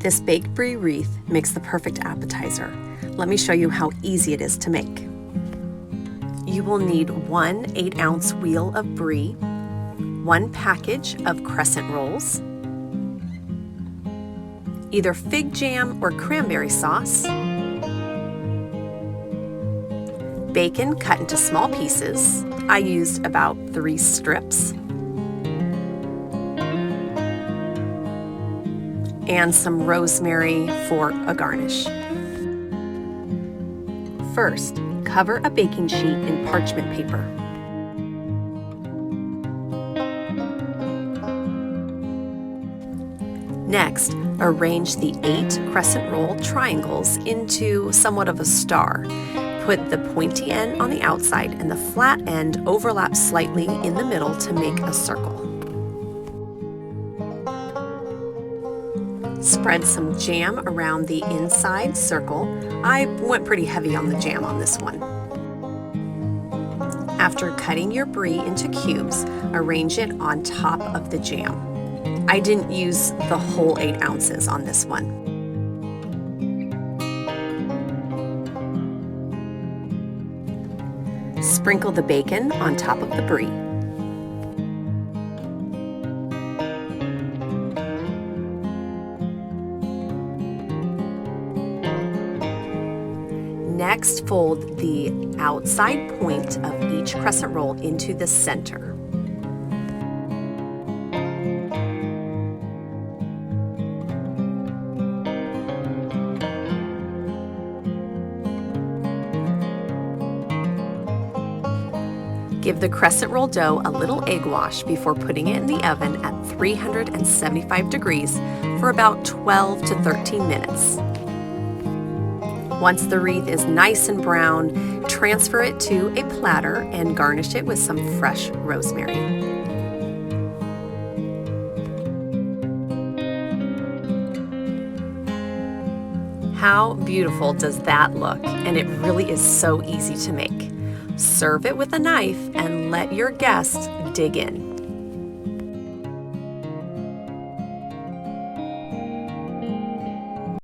This baked Brie Wreath makes the perfect appetizer. Let me show you how easy it is to make. You will need 1 8-ounce wheel of Brie, 1 package of crescent rolls, either fig jam or cranberry sauce, bacon cut into small pieces. I used about 3 strips, and some rosemary for a garnish. First, cover a baking sheet in parchment paper. Next, arrange the 8 crescent roll triangles into somewhat of a star. Put the pointy end on the outside and the flat end overlap slightly in the middle to make a circle. Spread some jam around the inside circle. I went pretty heavy on the jam on this one. After cutting your Brie into cubes, arrange it on top of the jam. I didn't use the whole 8 ounces on this one. Sprinkle the bacon on top of the Brie. Next, fold the outside point of each crescent roll into the center. Give the crescent roll dough a little egg wash before putting it in the oven at 375 degrees for about 12 to 13 minutes. Once the wreath is nice and brown, transfer it to a platter and garnish it with some fresh rosemary. How beautiful does that look? And it really is so easy to make. Serve it with a knife and let your guests dig in.